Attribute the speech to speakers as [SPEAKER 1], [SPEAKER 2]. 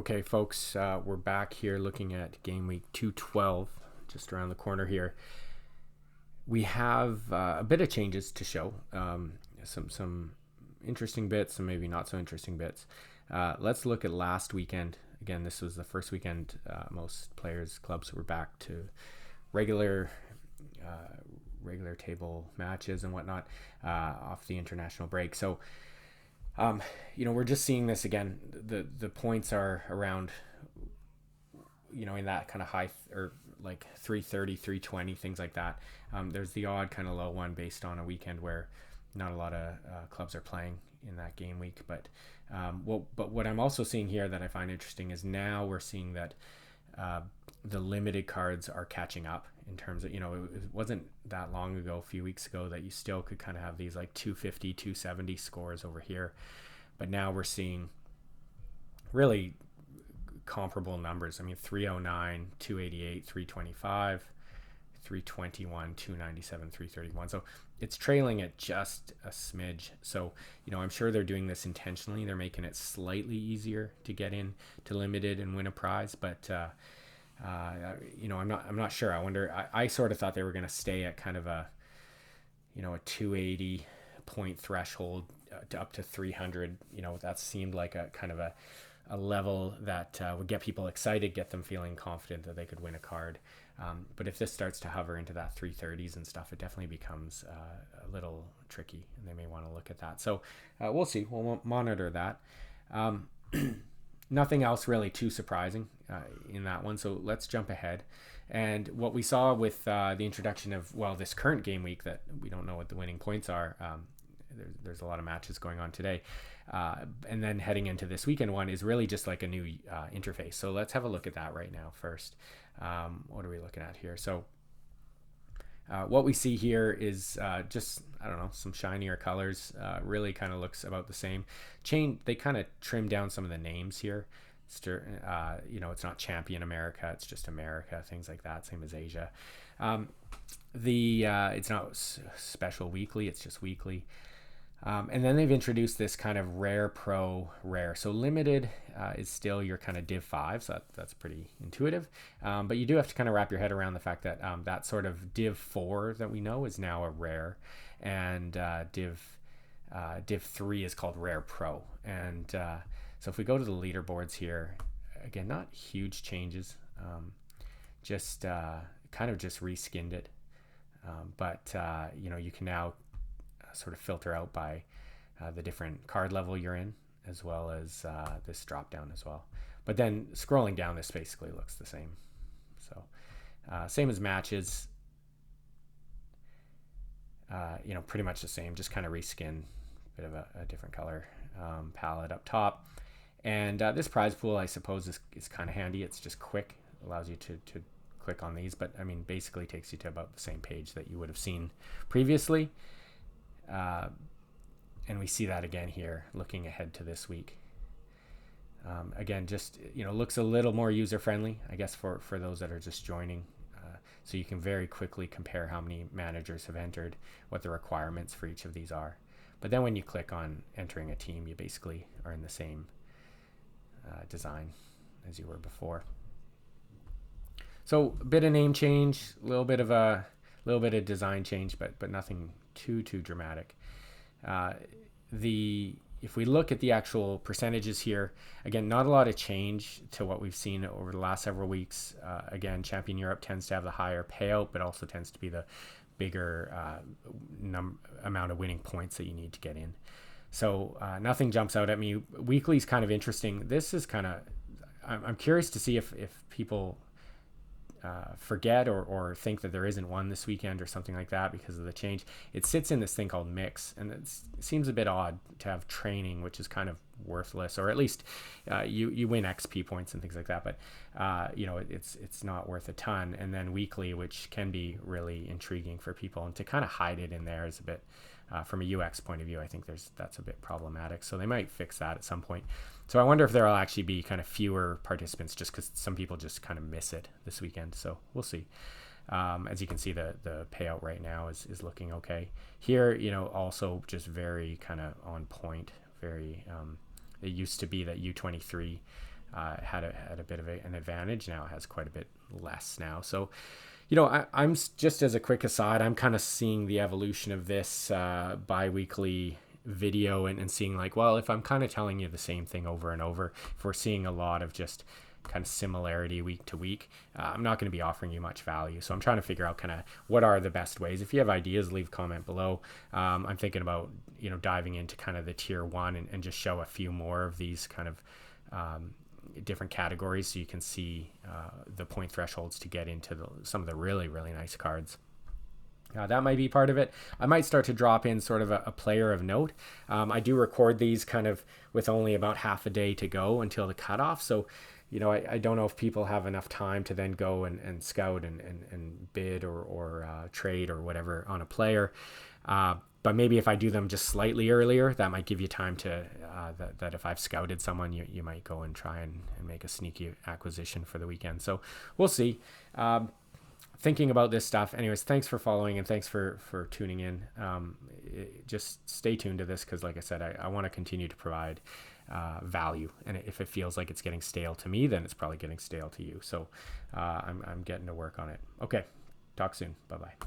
[SPEAKER 1] Okay, folks, we're back here looking at Gameweek 212, just around the corner here. We have a bit of changes to show, some interesting bits, some maybe not so interesting bits. Let's look at last weekend. Again, this was the first weekend most players, clubs were back to regular table matches and whatnot off the international break. So we're just seeing this again. The points are around, in that kind of high or like 330, 320, things like that. There's the odd kind of low one based on a weekend where not a lot of clubs are playing in that game week. But what I'm also seeing here that I find interesting is now we're seeing that the limited cards are catching up in terms of, it wasn't that long ago, a few weeks ago, that you still could kind of have these like 250, 270 scores over here. But now we're seeing really comparable numbers. I mean, 309, 288, 325, 321, 297, 331. So it's trailing at just a smidge. So, I'm sure they're doing this intentionally. They're making it slightly easier to get in to limited and win a prize, but I'm not sure. I wonder. I sort of thought they were going to stay at kind of a 280 point threshold to up to 300. That seemed like a kind of a level that would get people excited, get them feeling confident that they could win a card. But if this starts to hover into that 330s and stuff, it definitely becomes a little tricky, and they may want to look at that. So we'll see. We'll monitor that. Nothing else really too surprising in that one. So let's jump ahead. And what we saw with the introduction of, this current game week, that we don't know what the winning points are. There's a lot of matches going on today. And then heading into this weekend one is really just like a new interface. So let's have a look at that right now first. What are we looking at here? So what we see here is just, some shinier colors. Really kind of looks about the same. They kind of trimmed down some of the names here. It's not Champion America, it's just America, things like that, same as Asia. It's not special weekly, it's just weekly. And then they've introduced this kind of rare, pro, rare. So limited is still your kind of div 5, so that's pretty intuitive. But you do have to kind of wrap your head around the fact that that sort of div 4 that we know is now a rare, and div 3 is called rare pro. And so if we go to the leaderboards here, again, not huge changes, just kind of just reskinned it. But you can now sort of filter out by the different card level you're in, as well as this drop down as well. But then scrolling down, this basically looks the same. So same as matches, pretty much the same, just kind of reskin, bit of a different color palette up top. And this prize pool, I suppose, is kind of handy. It's just quick, allows you to click on these, but basically takes you to about the same page that you would have seen previously. And we see that again here, looking ahead to this week. Again, just, looks a little more user-friendly, I guess, for those that are just joining. So you can very quickly compare how many managers have entered, what the requirements for each of these are. But then when you click on entering a team, you basically are in the same design as you were before. So a bit of name change, a little bit of design change, but nothing too dramatic. If we look at the actual percentages here, again, not a lot of change to what we've seen over the last several weeks. Again, Champion Europe tends to have the higher payout, but also tends to be the bigger amount of winning points that you need to get in. So nothing jumps out at me. Weekly is kind of interesting. This is kind of, I'm curious to see if people forget or think that there isn't one this weekend or something like that because of the change. It sits in this thing called mix, and it seems a bit odd to have training, which is kind of worthless, or at least you win XP points and things like that, but it's not worth a ton. And then weekly, which can be really intriguing for people, and to kind of hide it in there is a bit, from a UX point of view, I think that's a bit problematic. So they might fix that at some point. So I wonder if there will actually be kind of fewer participants, just because some people just kind of miss it this weekend. So we'll see. As you can see, the payout right now is looking okay. Here, also just very kind of on point. Very. It used to be that U23 had a bit of an advantage. Now it has quite a bit less now. So, you know, I'm just, as a quick aside, I'm kind of seeing the evolution of this bi-weekly video and seeing like, well, if I'm kind of telling you the same thing over and over, if we're seeing a lot of just kind of similarity week to week, I'm not going to be offering you much value. So I'm trying to figure out kind of what are the best ways. If you have ideas, leave a comment below. I'm thinking about, you know, diving into kind of the tier 1 and just show a few more of these kind of different categories so you can see the point thresholds to get into some of the really, really nice cards. That might be part of it. I might start to drop in sort of a player of note. I do record these kind of with only about half a day to go until the cutoff. So, you know, I don't know if people have enough time to then go and scout and bid or trade or whatever on a player. But maybe if I do them just slightly earlier, that might give you time to, that if I've scouted someone, you might go and try and make a sneaky acquisition for the weekend. So we'll see. Thinking about this stuff. Anyways, thanks for following and thanks for tuning in. Just stay tuned to this because, like I said, I want to continue to provide value. And if it feels like it's getting stale to me, then it's probably getting stale to you. So I'm getting to work on it. Okay, talk soon. Bye-bye.